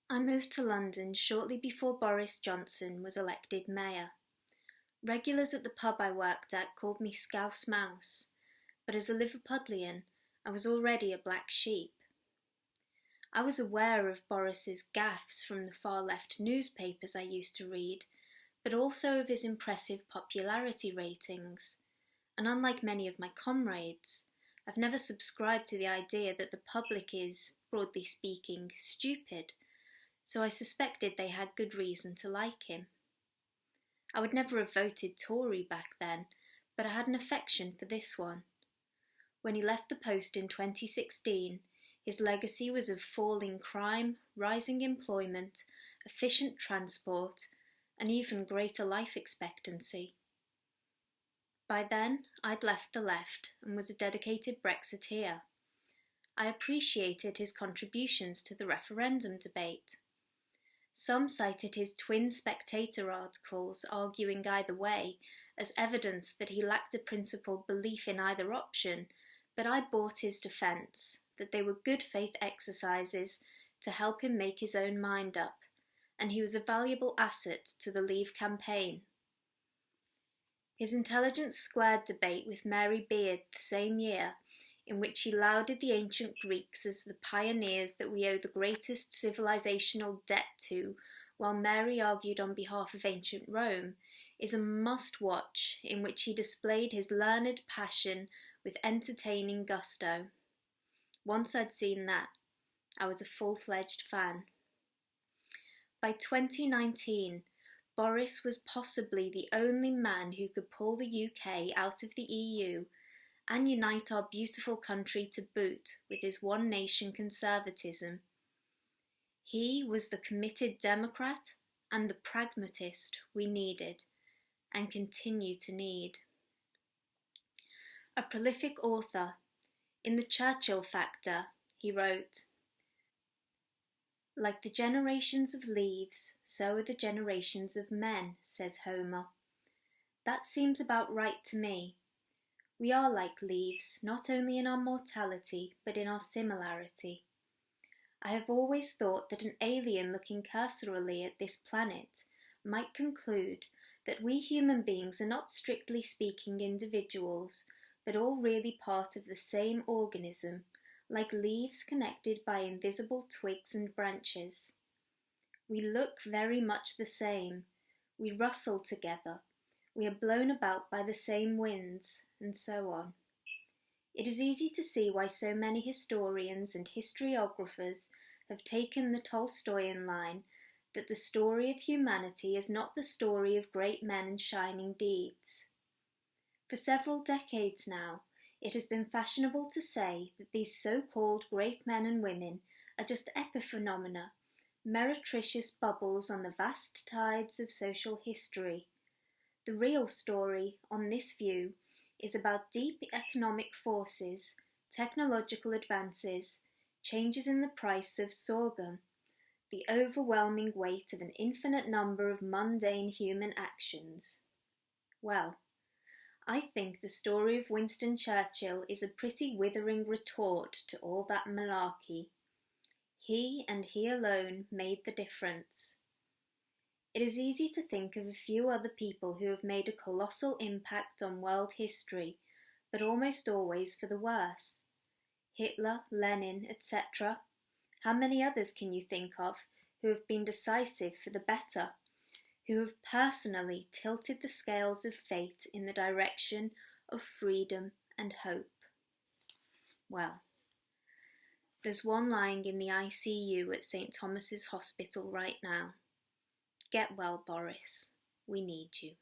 I moved to London shortly before Boris Johnson was elected mayor. Regulars at the pub I worked at called me Scouse Mouse, but as a Liverpudlian, I was already a black sheep. I was aware of Boris's gaffes from the far-left newspapers I used to read, but also of his impressive popularity ratings. And unlike many of my comrades, I've never subscribed to the idea that the public is, broadly speaking, stupid, so I suspected they had good reason to like him. I would never have voted Tory back then, but I had an affection for this one. When he left the post in 2016, his legacy was of falling crime, rising employment, efficient transport, and even greater life expectancy. By then, I'd left the left and was a dedicated Brexiteer. I appreciated his contributions to the referendum debate. Some cited his twin Spectator articles arguing either way as evidence that he lacked a principled belief in either option, but I bought his defence, that they were good faith exercises to help him make his own mind up, and he was a valuable asset to the Leave campaign. His Intelligence Squared debate with Mary Beard the same year, in which he lauded the ancient Greeks as the pioneers that we owe the greatest civilizational debt to, while Mary argued on behalf of ancient Rome, is a must-watch in which he displayed his learned passion with entertaining gusto. Once I'd seen that, I was a full-fledged fan. By 2019, Boris was possibly the only man who could pull the UK out of the EU and unite our beautiful country to boot with his one-nation conservatism. He was the committed Democrat and the pragmatist we needed and continue to need. A prolific author, in The Churchill Factor, he wrote, "Like the generations of leaves, so are the generations of men," says Homer. That seems about right to me. We are like leaves, not only in our mortality, but in our similarity. I have always thought that an alien looking cursorily at this planet might conclude that we human beings are not strictly speaking individuals, but all really part of the same organism, like leaves connected by invisible twigs and branches. We look very much the same. We rustle together. We are blown about by the same winds, and so on. It is easy to see why so many historians and historiographers have taken the Tolstoyan line that the story of humanity is not the story of great men and shining deeds. For several decades now, it has been fashionable to say that these so-called great men and women are just epiphenomena, meretricious bubbles on the vast tides of social history. The real story, on this view, is about deep economic forces, technological advances, changes in the price of sorghum, the overwhelming weight of an infinite number of mundane human actions. Well, I think the story of Winston Churchill is a pretty withering retort to all that malarkey. He and he alone made the difference. It is easy to think of a few other people who have made a colossal impact on world history, but almost always for the worse. Hitler, Lenin, etc. How many others can you think of who have been decisive for the better, who have personally tilted the scales of fate in the direction of freedom and hope? Well, there's one lying in the ICU at St. Thomas's Hospital right now. Get well, Boris. We need you.